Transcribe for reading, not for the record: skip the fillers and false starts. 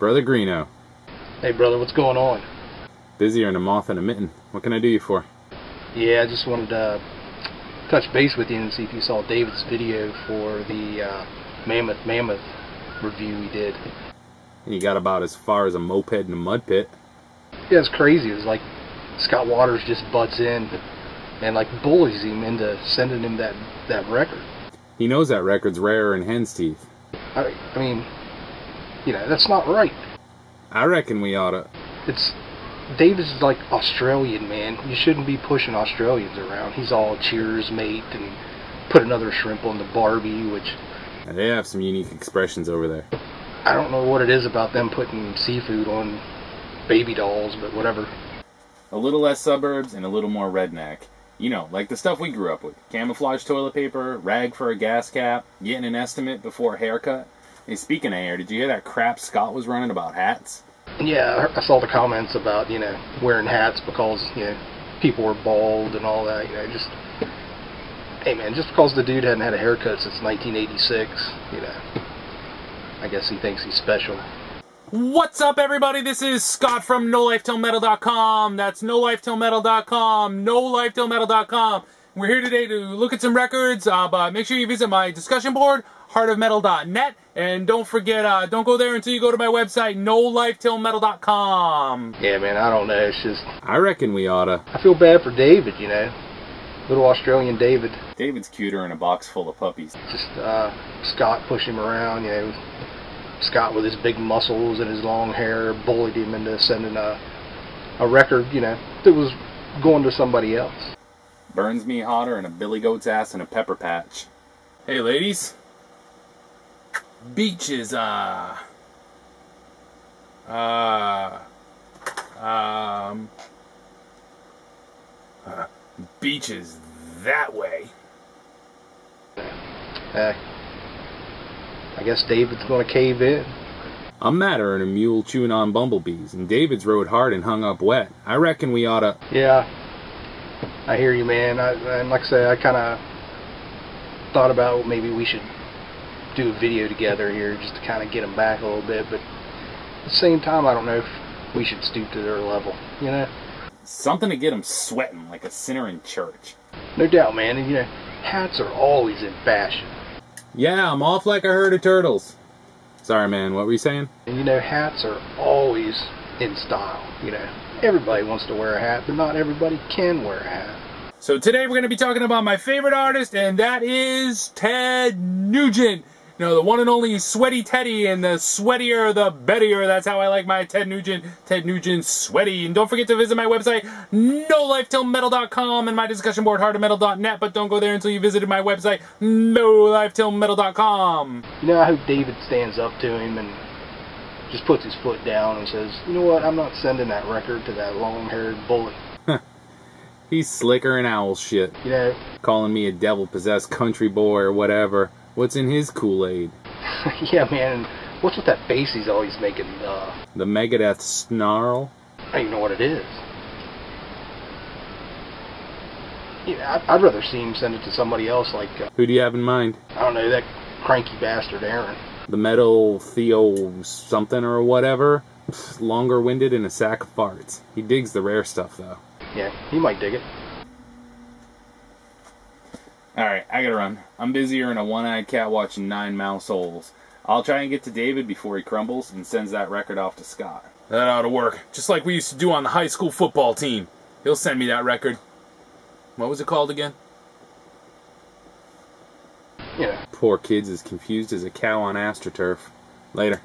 Brother Greeno. Hey brother, what's going on? Busier than a moth in a mitten. What can I do you for? Yeah, I just wanted to touch base with you and see if you saw David's video for the Mammoth review he did. You got about as far as a moped in a mud pit. Yeah, it's crazy. It was like Scott Waters just butts in and like bullies him into sending him that record. He knows that record's rarer than hen's teeth. I mean, you know, that's not right. I reckon we oughta... David's like Australian, man. You shouldn't be pushing Australians around. He's all cheers, mate, and put another shrimp on the Barbie, which... They have some unique expressions over there. I don't know what it is about them putting seafood on baby dolls, but whatever. A little less suburbs and a little more redneck. You know, like the stuff we grew up with. Camouflage toilet paper, rag for a gas cap, getting an estimate before a haircut. Hey, speaking of hair, did you hear that crap Scott was running about hats? Yeah, I saw the comments about, you know, wearing hats because, you know, people were bald and all that, you know, just... Hey man, just because the dude hadn't had a haircut since 1986, you know, I guess he thinks he's special. What's up, everybody? This is Scott from NoLifeTillMetal.com. That's NoLifeTillMetal.com. NoLifeTillMetal.com. We're here today to look at some records, but make sure you visit my discussion board, heartofmetal.net, and don't forget, don't go there until you go to my website, NoLifeTillMetal.com. Yeah, man, I don't know. It's just... I reckon we oughta. I feel bad for David, you know. Little Australian David. David's cuter in a box full of puppies. Just Scott pushed him around, you know. Scott with his big muscles and his long hair bullied him into sending a record, you know, that was going to somebody else. Burns me hotter than a billy goat's ass in a pepper patch. Hey ladies. Beaches, beaches that way. I guess David's going to cave in. I'm madder than a mule chewing on bumblebees, and David's rode hard and hung up wet. I reckon we oughta... Yeah, I hear you, man. And like I say, I kind of thought about maybe we should do a video together here just to kind of get them back a little bit, but at the same time, I don't know if we should stoop to their level, you know? Something to get them sweating like a sinner in church. No doubt, man. And, you know, hats are always in fashion. Yeah, I'm off like a herd of turtles. Sorry, man, what were you saying? And, you know, hats are always in style, you know. Everybody wants to wear a hat, but not everybody can wear a hat. So today we're going to be talking about my favorite artist, and that is Ted Nugent. You know, the one and only Sweaty Teddy, and the sweatier the bettier. That's how I like my Ted Nugent. Ted Nugent Sweaty. And don't forget to visit my website, NoLifeTillMetal.com, and my discussion board, heartofmetal.net. But don't go there until you visited my website, NoLifeTillMetal.com. You know, I hope David stands up to him and just puts his foot down and says, you know what, I'm not sending that record to that long-haired bully. He's slicker than owl shit. You know, calling me a devil-possessed country boy or whatever. What's in his Kool-Aid? Yeah, man. What's with that face he's always making? The Megadeth snarl? I don't even know what it is. Yeah, I'd rather see him send it to somebody else like... Who do you have in mind? I don't know, that cranky bastard Aaron. The metal Theo something or whatever? Longer-winded and a sack of farts. He digs the rare stuff, though. Yeah, he might dig it. Alright, I gotta run. I'm busier than a one-eyed cat watching 9 mouse holes. I'll try and get to David before he crumbles and sends that record off to Scott. That ought to work. Just like we used to do on the high school football team. He'll send me that record. What was it called again? Yeah. Poor kid's as confused as a cow on AstroTurf. Later.